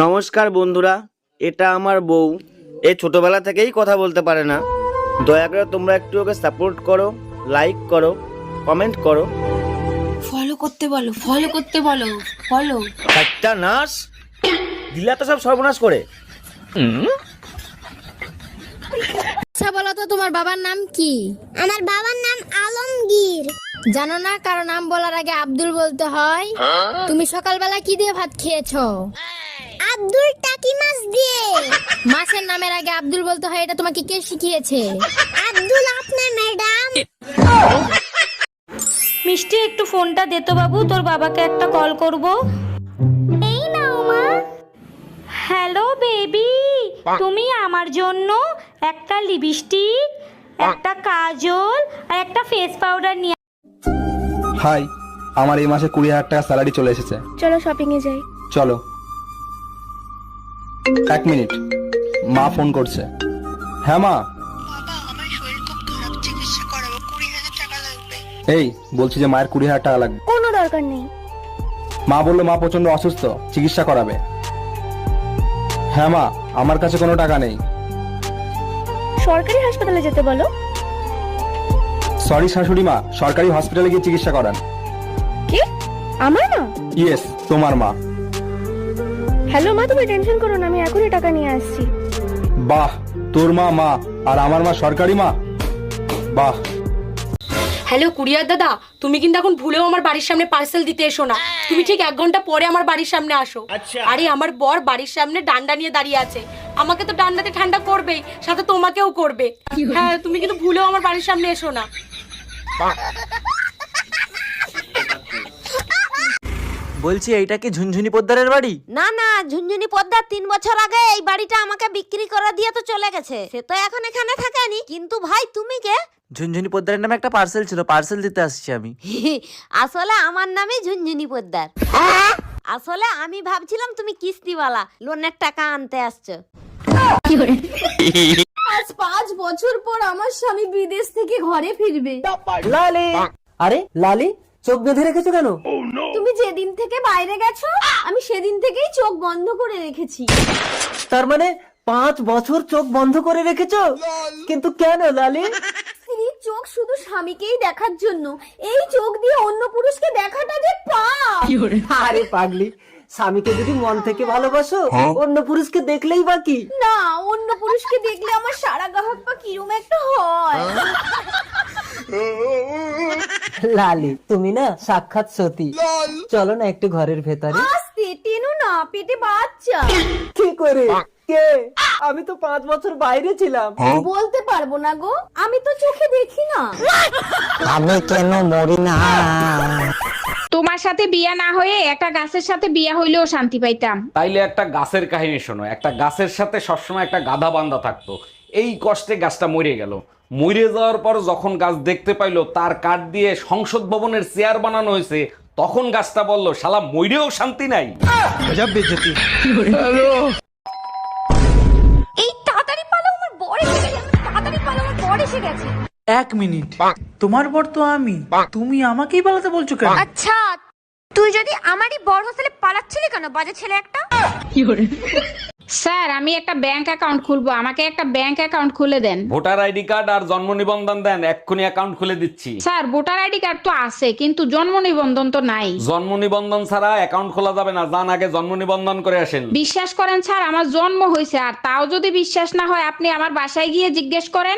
নমস্কার বন্ধুরা, এটা আমার বউ। এই ছোটবেলা থেকেই কথা বলতে পারে না। দয়া করে তোমরা একটু ওকে সাপোর্ট করো, লাইক করো, কমেন্ট করো। ফলো করতে বলো, ফলো করতে বলো, ফলো। একটা নাশ দিলা তো সব সর্বনাশ করে। আচ্ছা বলো তো, তোমার বাবার নাম কি? আমার বাবার নাম আলমগীর। জানো না কারো নাম বলার আগে আব্দুল বলতে হয়? তুমি সকালবেলা কি দিয়ে ভাত খেয়েছো? আব্দুল টাকি মাছ দিয়ে। মাছের নামের আগে আব্দুল বলতে হয়, এটা তোমাকে কে শিখিয়েছে? আব্দুল আপনার ম্যাডাম। মিষ্টি, একটু ফোনটা দে তো বাবু, তোর বাবাকে একটা কল করব। এই নাও মা। হ্যালো বেবি, তুমি আমার জন্য একটা লিপস্টিক, একটা কাজল আর একটা ফেস পাউডার নিয়ে। হাই, আমার এই মাসে 20,000 টাকা স্যালারি চলে এসেছে। চলো শপিং এ যাই। চলো। 1 মিনিট, মা ফোন করছে। হ্যাঁ মা। বাবা, আমার শরীর খুব খারাপ, চিকিৎসা করাবো, 20,000 টাকা লাগবে। এই বলছি যে মায়ের 20,000 টাকা লাগবে। কোনো দরকার নেই। মা বললো মা প্রচন্ড অসুস্থ, চিকিৎসা করাবে। হ্যাঁ মা, আমার কাছে কোনো টাকা নেই। সরকারি হাসপাতালে যেতে বলো। সরি শাশুড়ি মা, সরকারি হসপিটালে গিয়ে চিকিৎসা করান। কি? আমার মা? ইয়েস, তোমার মা। হ্যালো মা, তুমি টেনশন করো না, আমি এখনই টাকা নিয়ে আসছি। বাহ, তোর মা মা আর আমার মা সরকারি মা। বাহ। হ্যালো কুরিয়ার দাদা, তুমি কিন্তু এখন ভুলেও আমার বাড়ির সামনে পার্সেল দিতে এসো না। তুমি ঠিক 1 ঘন্টা পরে আমার বাড়ির সামনে আসো। আরে আমার বর বাড়ির সামনে ডান্ডা নিয়ে দাঁড়িয়ে আছে, আমাকে তো ডান্ডাতে ঠান্ডা করবেই, সাথে তোমাকেও করবে। হ্যাঁ, তুমি কিন্তু ভুলেও আমার বাড়ির সামনে এসো না। বলছি এইটা কি ঝুনঝুনি পোদ্দারের বাড়ি? না না, ঝুনঝুনি পোদ্দার 3 বছর আগে এই বাড়িটা আমাকে বিক্রি করে দিয়ে তো চলে গেছে। সে তো এখন এখানে থাকেনি। কিন্তু ভাই তুমি কে? ঝুনঝুনি পোদ্দারের নামে একটা পার্সেল ছিল, পার্সেল দিতে আসছি আমি। আসলে আমার নামই ঝুনঝুনি পোদ্দার। আসলে আমি ভাবছিলাম তুমি কিস্তিওয়ালা, লোনের টাকা আনতে আসছো। আজ 5 বছর পর আমার স্বামী বিদেশ থেকে ঘরে ফিরবে। লালি, আরে লালি চোখ বেঁধে রেখেছো কেন? তুমি যেদিন থেকে বাইরে গেছো, আমি সেদিন থেকেই চোখ বন্ধ করে রেখেছি। তার মানে 5 বছর চোখ বন্ধ করে রেখেছো? কিন্তু কেন লালি? স্ত্রীর চোখ শুধু স্বামীকেই দেখার জন্য, এই চোখ দিয়ে অন্য পুরুষকে দেখাটা যে পাপ। আরে পাগলি, স্বামীকে যদি মন থেকে ভালোবাসো, অন্য পুরুষকে দেখলেই বাকি। না, অন্য পুরুষকে দেখলে আমার সারা গাহক পা কিরম একটা হয়। লালি, তুমি না সাক্ষাৎ সতী। চলো না একটু ঘরের ভেতরে। আস্তে টেনো না, পেটে বাচ্চা। কি করে? কে? আমি তো 5 বছর বাইরে ছিলাম। বলতে পারবো না গো, আমি তো চোখে দেখি না। আমি কেন মরি না? তোমার সাথে বিয়া না হয়ে একটা গাছের সাথে বিয়া হইলেও শান্তি পাইতাম। তাইলে একটা গাছের কাহিনী শোনো। একটা গাছের সাথে সবসময় একটা গাধা বান্ধা থাকতো। এই কষ্টে গাছটা মরে গেল। মরে যাওয়ার পর যখন গাছ দেখতে পাইলো তার কাঠ দিয়ে সংসদ ভবনের চেয়ার বানানো হয়েছে, তখন গাছটা বলল শালা মইরেও শান্তি নাই। এই তাড়াতাড়ি পালো, আমার বর এসে গেছে, তাড়াতাড়ি পালো, আমার বর এসে গেছে। 1 মিনিট, তোমার বর তো আমি, তুমি আমাকেই পালাতে বলছো কেন? আচ্ছা, তুই যদি আমারই বর হোস্টেলে পালাচ্ছিলি কেন, বাজে ছেলে একটা? স্যার, আমি একটা ব্যাংক অ্যাকাউন্ট খুলবো, আমাকে একটা ব্যাংক অ্যাকাউন্ট খুলে দেন। ভোটার আইডি কার্ড আর জন্ম নিবন্ধন দেন, এক্ষুনি অ্যাকাউন্ট খুলে দিচ্ছি। স্যার, ভোটার আইডি কার্ড তো আছে, কিন্তু জন্ম নিবন্ধন তো নাই। জন্ম নিবন্ধন ছাড়া অ্যাকাউন্ট খোলা যাবে না, যান আগে জন্ম নিবন্ধন করে আসেন। বিশ্বাস করেন স্যার, আমার জন্ম হয়েছে, আর তাও যদি বিশ্বাস না হয় আপনি আমার বাসায় গিয়ে জিজ্ঞেস করেন।